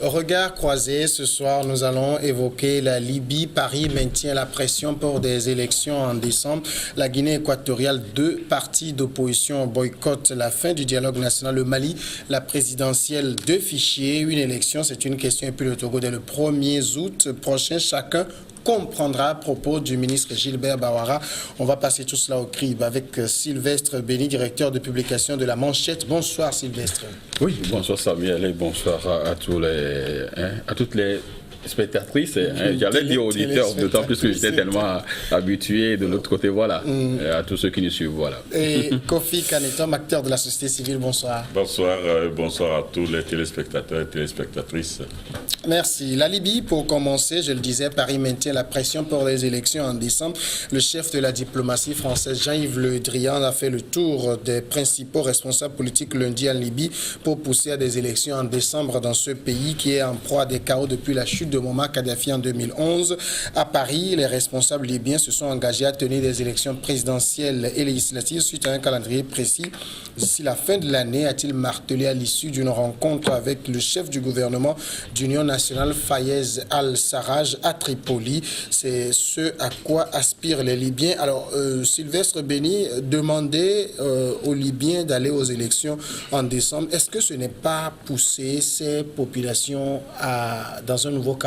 Regard croisé, ce soir, nous allons évoquer la Libye. Paris maintient la pression pour des élections en décembre. La Guinée équatoriale, 2 partis d'opposition boycottent la fin du dialogue national. Le Mali, la présidentielle, 2 fichiers, une élection, c'est une question. Et puis le Togo, dès le 1er août prochain, chacun comprendra à propos du ministre Gilbert Bawara. On va passer tout cela au crible avec Sylvestre Béni, directeur de publication de La Manchette. Bonsoir Sylvestre. Oui, bonsoir Samuel et bonsoir à toutes les spectatrices, j'allais dire auditeurs, d'autant plus que j'étais tellement habitué de l'autre côté, voilà, à tous ceux qui nous suivent, voilà. Et Kofi Kanetom, acteur de la société civile, bonsoir. Bonsoir, bonsoir à tous les téléspectateurs et téléspectatrices. Merci. La Libye, pour commencer, je le disais, Paris maintient la pression pour les élections en décembre. Le chef de la diplomatie française, Jean-Yves Le Drian, a fait le tour des principaux responsables politiques lundi en Libye pour pousser à des élections en décembre dans ce pays qui est en proie à des chaos depuis la chute de Mouammar Kadhafi en 2011. À Paris, les responsables libyens se sont engagés à tenir des élections présidentielles et législatives suite à un calendrier précis. D'ici la fin de l'année, a-t-il martelé à l'issue d'une rencontre avec le chef du gouvernement d'Union nationale, Fayez al-Sarraj, à Tripoli. C'est ce à quoi aspirent les Libyens. Alors, Sylvestre Béni demandait aux Libyens d'aller aux élections en décembre. Est-ce que ce n'est pas pousser ces populations dans un nouveau chaos?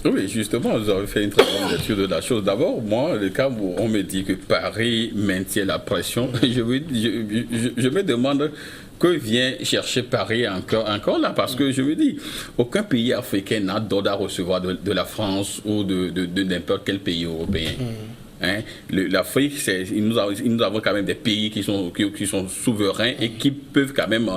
Oui, justement, vous avez fait une très bonne lecture de la chose. D'abord, moi, le cas où on me dit que Paris maintient la pression, je me demande que vient chercher Paris encore là, parce que je me dis, aucun pays africain n'a d'ordre à recevoir de la France ou de n'importe quel pays européen. L'Afrique, nous avons quand même des pays qui sont souverains et qui peuvent quand même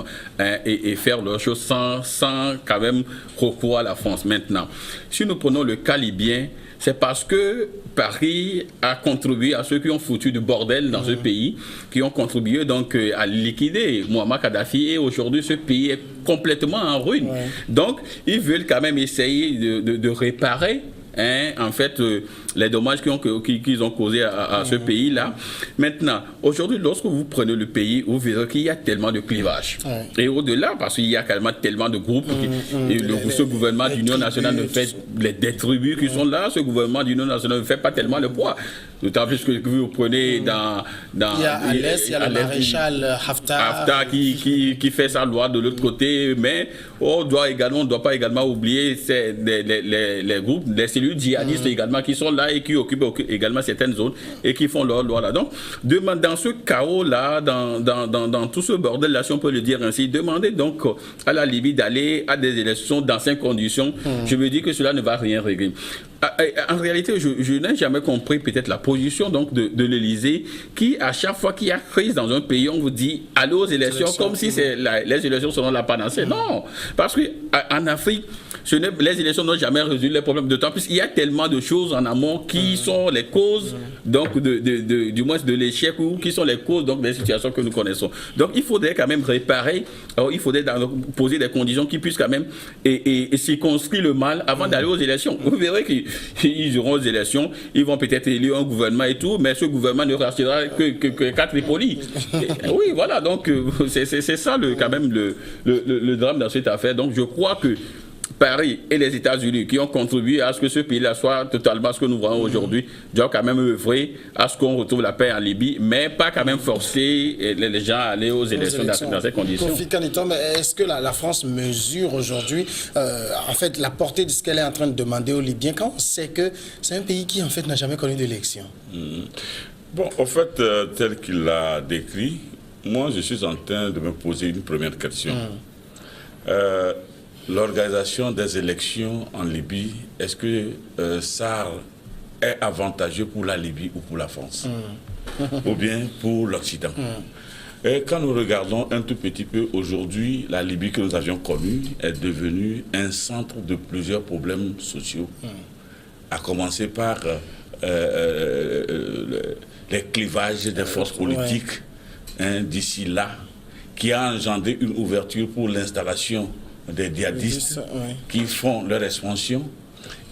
faire leurs choses sans quand même recours à la France. Maintenant, si nous prenons le cas libyen, c'est parce que Paris a contribué à ceux qui ont foutu du bordel dans ce pays, qui ont contribué donc à liquider Mouammar Kadhafi, et aujourd'hui ce pays est complètement en ruine. Donc ils veulent quand même essayer de réparer en fait les dommages qu'ils ont causés à ce pays-là. Maintenant, aujourd'hui, lorsque vous prenez le pays, vous verrez qu'il y a tellement de clivages. Et au-delà, parce qu'il y a carrément tellement de groupes, ce gouvernement d'Union nationale ne fait, des tribus qui sont là, ce gouvernement d'Union nationale ne fait pas tellement le poids. D'autant plus que vous prenez dans il y a à l'est, il y a le maréchal Haftar qui fait sa loi de l'autre côté, mais on ne doit pas également oublier les groupes, les cellules djihadistes également qui sont là et qui occupent également certaines zones et qui font leur loi là. Donc, dans ce chaos-là, dans tout ce bordel-là, si on peut le dire ainsi, demander donc à la Libye d'aller à des élections dans ces conditions, je me dis que cela ne va rien régler. En réalité, je n'ai jamais compris peut-être la position donc de l'Élysée qui, à chaque fois qu'il y a crise dans un pays, on vous dit allez aux élections comme si les élections seront la panacée. Non, parce qu'en Afrique, les élections n'ont jamais résolu les problèmes. D'autant plus qu'il y a tellement de choses en amont qui sont les causes donc du moins de l'échec, ou qui sont les causes donc des situations que nous connaissons. Donc il faudrait quand même réparer. Alors, il faudrait poser des conditions qui puissent quand même et circonscrire le mal avant d'aller aux élections. Vous verrez qu'ils iront aux élections, ils vont peut-être élire un gouvernement et tout, mais ce gouvernement ne restera que 4 Tripoli. Oui, voilà, donc c'est ça quand même le drame dans cette affaire. Donc je crois que Paris et les États-Unis, qui ont contribué à ce que ce pays-là soit totalement ce que nous voyons aujourd'hui, doivent quand même œuvrer à ce qu'on retrouve la paix en Libye, mais pas quand même forcer les gens à aller aux élections dans ces conditions. Kofi Kanetom, est-ce que la France mesure aujourd'hui en fait la portée de ce qu'elle est en train de demander aux Libyens, quand on sait que c'est un pays qui en fait n'a jamais connu d'élection? Bon, en fait, tel qu'il l'a décrit, moi je suis en train de me poser une première question. L'organisation des élections en Libye, est-ce que ça est avantageux pour la Libye ou pour la France ou bien pour l'Occident? Et quand nous regardons un tout petit peu aujourd'hui, la Libye que nous avions connue est devenue un centre de plusieurs problèmes sociaux, à commencer par les clivages des forces politiques d'ici là, qui a engendré une ouverture pour l'installation des djihadistes qui font leur expansion,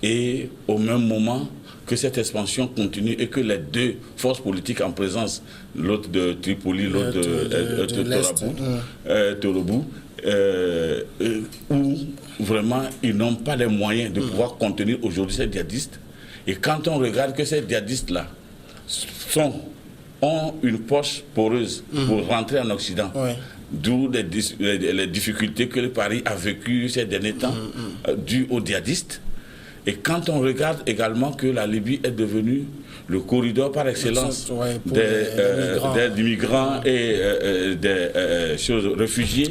et au même moment que cette expansion continue et que les deux forces politiques en présence, l'autre de Tripoli, l'autre de Toroubou, où vraiment, ils n'ont pas les moyens de pouvoir contenir aujourd'hui ces djihadistes. Et quand on regarde que ces djihadistes-là ont une poche poreuse pour rentrer en Occident, d'où les difficultés que le Paris a vécues ces derniers temps, dues aux djihadistes. Et quand on regarde également que la Libye est devenue le corridor par excellence des migrants et des réfugiés,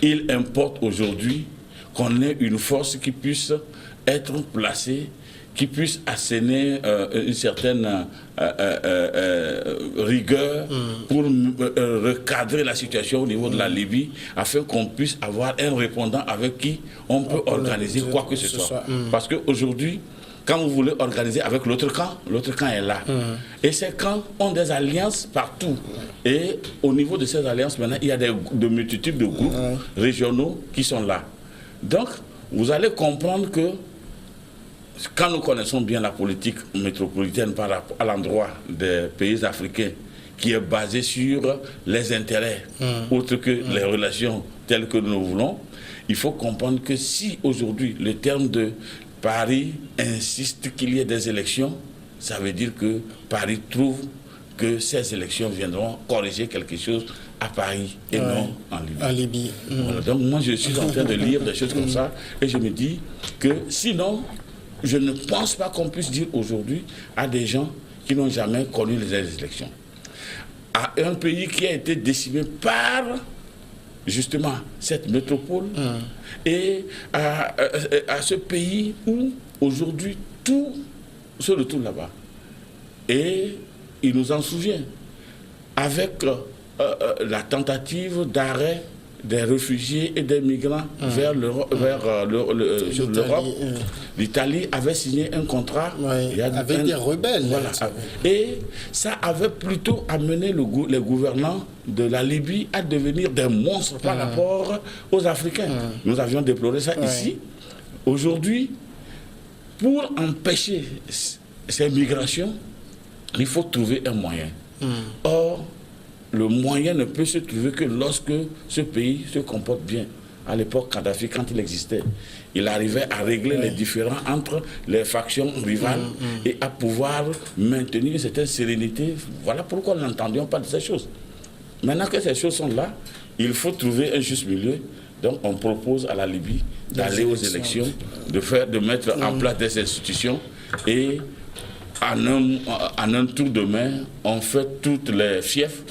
il importe aujourd'hui qu'on ait une force qui puisse être placée, qui puisse asséner une certaine rigueur pour recadrer la situation au niveau de la Libye, afin qu'on puisse avoir un répondant avec qui on peut organiser quoi que ce soit. Parce qu'aujourd'hui, quand vous voulez organiser avec l'autre camp est là. Et ces camps ont des alliances partout. Et au niveau de ces alliances, maintenant, il y a de multitudes de groupes régionaux qui sont là. Donc, vous allez comprendre que quand nous connaissons bien la politique métropolitaine à l'endroit des pays africains, qui est basée sur les intérêts, autres que les relations telles que nous voulons, il faut comprendre que si aujourd'hui le terme de Paris insiste qu'il y ait des élections, ça veut dire que Paris trouve que ces élections viendront corriger quelque chose à Paris et non en Libye. Voilà. Donc moi je suis en train de lire des choses comme ça et je me dis que sinon, je ne pense pas qu'on puisse dire aujourd'hui à des gens qui n'ont jamais connu les élections, à un pays qui a été décimé par justement cette métropole et à ce pays où aujourd'hui tout se retrouve là-bas. Et il nous en souvient avec la tentative d'arrêt des réfugiés et des migrants vers l'Europe. L'Italie avait signé un contrat avec des rebelles. Voilà. Et ça avait plutôt amené les gouvernants de la Libye à devenir des monstres par rapport aux Africains. Nous avions déploré ça ici. Aujourd'hui, pour empêcher ces migrations, il faut trouver un moyen. Or, le moyen ne peut se trouver que lorsque ce pays se comporte bien. À l'époque, Kadhafi, quand il existait, il arrivait à régler les différends entre les factions rivales et à pouvoir maintenir une certaine sérénité. Voilà pourquoi nous n'entendions pas de ces choses. Maintenant que ces choses sont là, il faut trouver un juste milieu. Donc on propose à la Libye d'aller aux élections, de mettre en place des institutions et en un tour de main, on fait tous les fiefs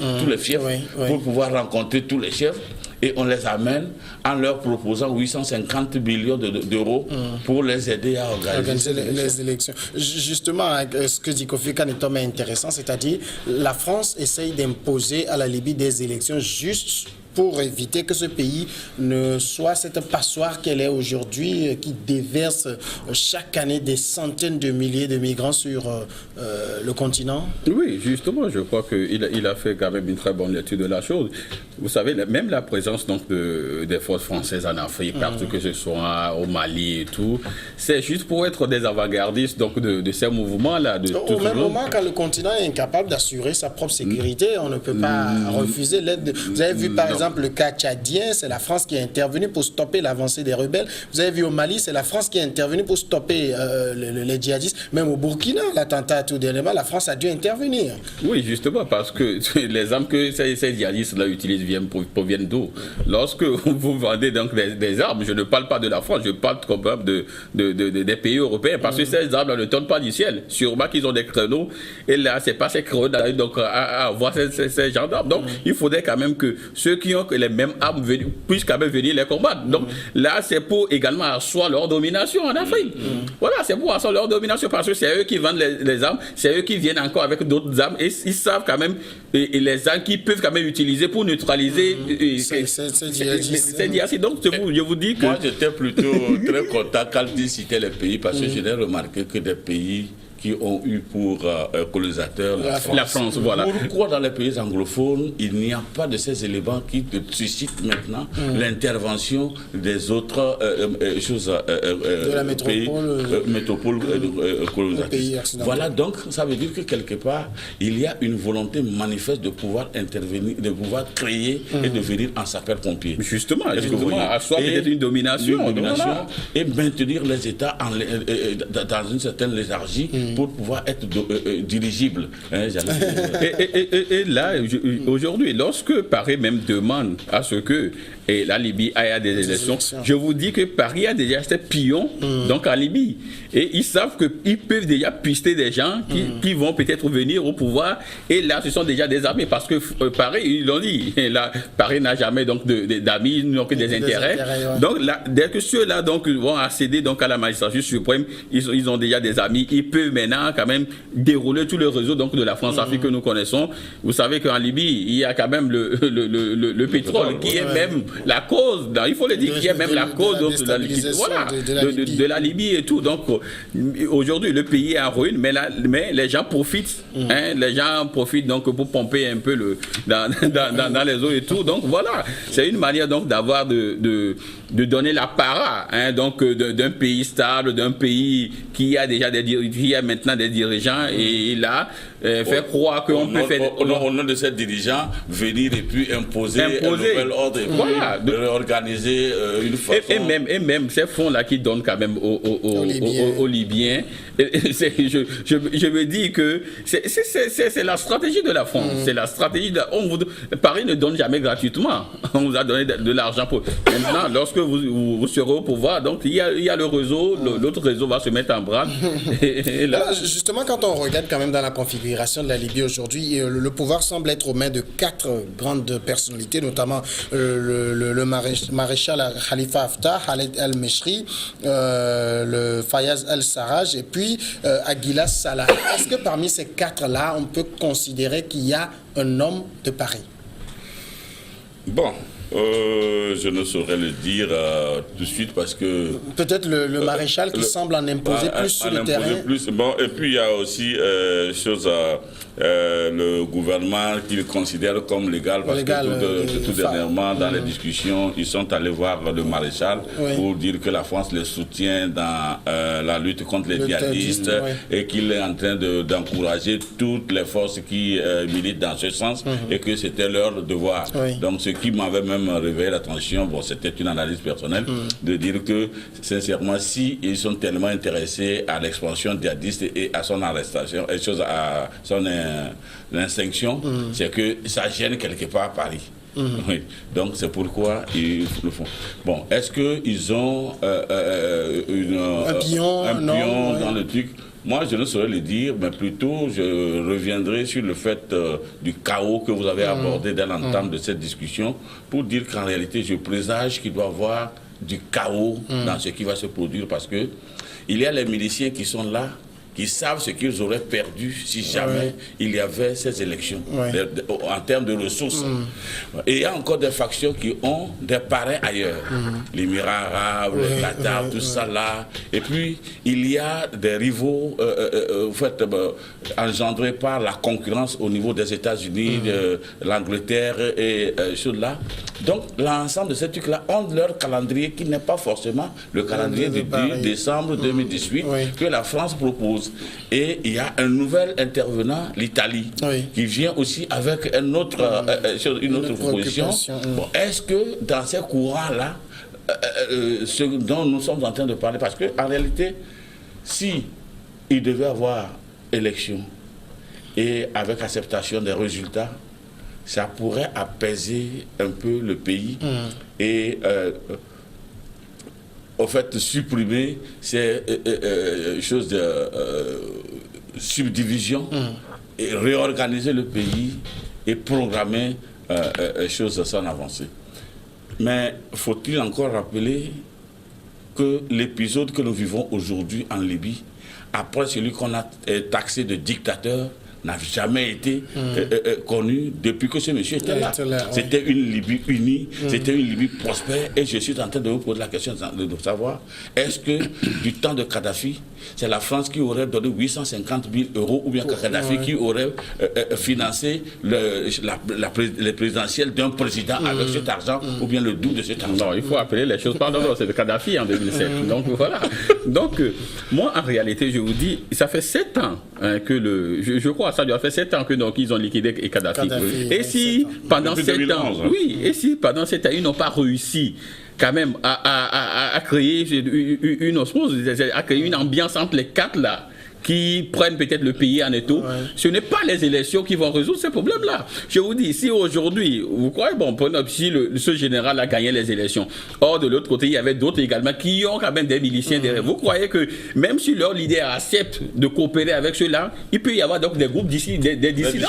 pour pouvoir rencontrer tous les chefs et on les amène en leur proposant 850 millions d'euros pour les aider à organiser les élections. Justement, ce que dit Kofi Kanetoum est intéressant, c'est-à-dire la France essaye d'imposer à la Libye des élections juste pour éviter que ce pays ne soit cette passoire qu'elle est aujourd'hui, qui déverse chaque année des centaines de milliers de migrants sur le continent? Oui, justement, je crois qu'il a fait quand même une très bonne lecture de la chose. Vous savez, même la présence donc, des forces françaises en Afrique, partout que ce soit au Mali et tout, c'est juste pour être des avant-gardistes donc, de ces mouvements-là. Au même moment, quand le continent est incapable d'assurer sa propre sécurité, on ne peut pas refuser l'aide. Vous avez vu par exemple le cas tchadien, c'est la France qui est intervenue pour stopper l'avancée des rebelles. Vous avez vu au Mali, c'est la France qui est intervenue pour stopper les djihadistes. Même au Burkina, l'attentat tout dernièrement, la France a dû intervenir. Oui, justement, parce que les armes que ces djihadistes-là utilisent proviennent d'où? Lorsque vous vendez donc des armes, je ne parle pas de la France, je parle des pays européens, parce que ces armes ne tombent pas du ciel. Sûrement qu'ils ont des créneaux, et là, c'est pas ces créneaux donc, à avoir ces gens d'armes. Donc, il faudrait quand même que ceux qui ont les mêmes armes puissent quand même venir les combattre. Donc, là, c'est pour également asseoir leur domination en Afrique. Voilà, c'est pour asseoir leur domination, parce que c'est eux qui vendent les armes, c'est eux qui viennent encore avec d'autres armes, et ils savent quand même les armes qu'ils peuvent quand même utiliser pour neutraliser ces djihadistes. Donc, je vous dis que... Moi, j'étais plutôt très content quand il citait les pays, parce que je n'ai remarqué que des pays qui ont eu pour colonisateur la France, voilà. Pourquoi dans les pays anglophones, il n'y a pas de ces éléments qui suscitent maintenant l'intervention des autres choses de la métropole colonisatrice. Voilà, donc ça veut dire que quelque part, il y a une volonté manifeste de pouvoir intervenir, de pouvoir créer et de venir en sapeur-pompier. Justement, asseoir peut-être une domination. Et maintenir les États dans une certaine léthargie pour pouvoir être dirigibles. Hein, et là, aujourd'hui, lorsque Paris même demande à ce que la Libye aille à des élections, je vous dis que Paris a déjà ses pions donc en Libye. Et ils savent qu'ils peuvent déjà pister des gens qui vont peut-être venir au pouvoir. Et là, ce sont déjà des armées. Parce que Paris, ils l'ont dit, là, Paris n'a jamais d'amis, ils n'ont que des intérêts. Donc, là, dès que ceux-là vont accéder donc, à la magistrature suprême, ils ont déjà des amis. Ils peuvent maintenant quand même dérouler tout le réseau donc, de la France-Afrique que nous connaissons. Vous savez qu'en Libye, il y a quand même le pétrole qui est même la cause, il faut le dire, qui est même la cause de la Libye et tout. Donc, aujourd'hui, le pays est en ruine, mais les gens profitent. Les gens profitent donc pour pomper un peu dans les eaux et tout. Donc, voilà, c'est une manière donc d'avoir de donner la para donc d'un pays stable, d'un pays qui a déjà maintenant des dirigeants et là faire croire qu'on peut faire au nom de ces dirigeants venir et puis imposer un nouvel ordre de réorganiser une façon et même ces fonds là qui donnent quand même aux Libyens. Je me dis que c'est la stratégie de la France. C'est la stratégie Paris ne donne jamais gratuitement. On vous a donné de l'argent pour maintenant lorsque vous serez au pouvoir, donc il y a le réseau, l'autre réseau va se mettre en branle. Et là, justement, quand on regarde quand même dans la configuration de la Libye aujourd'hui, le pouvoir semble être aux mains de 4 grandes personnalités, notamment le maréchal Khalifa Haftar, Khaled El-Meshri, le Fayez El-Sarraj et puis Aguilas Salah. Est-ce que parmi ces 4-là, on peut considérer qu'il y a un homme de Paris? Bon. Je ne saurais le dire tout de suite parce que... Peut-être le maréchal qui semble en imposer plus sur le terrain. Bon, et puis il y a aussi le gouvernement qu'il considère comme légal parce que tout dernièrement dans les discussions, ils sont allés voir le maréchal pour dire que la France les soutient dans la lutte contre les djihadistes et qu'il est en train d'encourager toutes les forces qui militent dans ce sens et que c'était leur devoir. Donc ce qui m'avait même réveillé l'attention, bon, c'était une analyse personnelle, de dire que, sincèrement, si ils sont tellement intéressés à l'expansion djihadiste et à son arrestation, et à son extinction, c'est que ça gêne quelque part Paris. Oui. Donc c'est pourquoi ils le font. Bon, est-ce qu'ils ont un pion dans le truc? Moi, je ne saurais le dire, mais plutôt je reviendrai sur le fait du chaos que vous avez abordé dès l'entame de cette discussion pour dire qu'en réalité, je présage qu'il doit y avoir du chaos dans ce qui va se produire parce que il y a les miliciens qui sont là, qui savent ce qu'ils auraient perdu si jamais il y avait ces élections en termes de ressources. Et il y a encore des factions qui ont des parrains ailleurs. L'Émirat arabe, le Qatar, tout ça là. Et puis, il y a des rivaux engendrés par la concurrence au niveau des États-Unis, de l'Angleterre et choses là. Donc, l'ensemble de ces trucs-là ont leur calendrier qui n'est pas forcément le calendrier du 10 décembre 2018 que la France propose. Et il y a un nouvel intervenant, l'Italie, qui vient aussi avec une autre proposition. Bon, est-ce que dans ces courants-là, ce dont nous sommes en train de parler, parce qu'en réalité, si il devait y avoir élection et avec acceptation des résultats, ça pourrait apaiser un peu le pays et au fait supprimer ces choses de subdivision et réorganiser le pays et programmer choses sans avancer. Mais faut-il encore rappeler que l'épisode que nous vivons aujourd'hui en Libye, après celui qu'on a taxé de dictateur, n'a jamais été connu depuis que ce monsieur était là. Ouais. C'était une Libye unie, c'était une Libye prospère. Et je suis en train de vous poser la question de savoir, est-ce que du temps de Kadhafi, c'est la France qui aurait donné 850 000 € ou bien Kadhafi qui aurait financé les présidentielles d'un président avec cet argent ou bien le double de cet argent? Non, il faut appeler les choses par leur nom. C'est de Kadhafi en 2007. Donc voilà. Donc moi, en réalité, je vous dis, ça fait 7 ans que je crois, ça doit faire 7 ans que donc ils ont liquidé Kadhafi. Et si pendant 7 ans, oui, et si pendant 7 ans ils n'ont pas réussi quand même à créer une osmose, à créer une ambiance entre les 4 là, qui prennent peut-être le pays en étau, ce n'est pas les élections qui vont résoudre ces problèmes-là. Je vous dis, si aujourd'hui, vous croyez, bon, si ce général a gagné les élections, or de l'autre côté, il y avait d'autres également qui ont quand même des miliciens derrière. Vous croyez que même si leur leader accepte de coopérer avec ceux-là, il peut y avoir donc des groupes d'ici, des dissidents.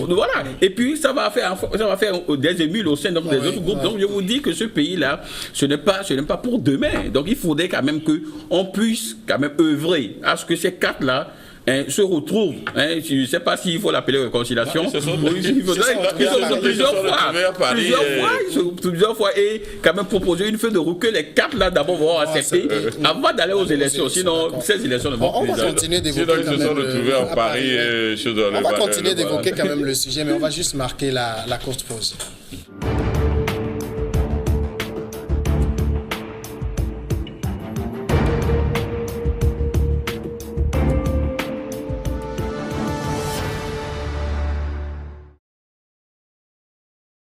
Voilà. Et puis, ça va faire des émules au sein donc, des autres groupes. Donc, je vous dis que ce pays-là, ce n'est pas pour demain. Donc, il faudrait quand même qu'on puisse quand même œuvrer à ce que ces là se retrouvent. Je ne sais pas s'il faut l'appeler réconciliation. Ils se sont plusieurs fois et quand même proposer une feuille de route que les 4 là d'abord vont accepter avant d'aller aux élections. Sinon, ces élections ne vont pas. On va continuer d'évoquer quand même le sujet, mais on va juste marquer la courte pause.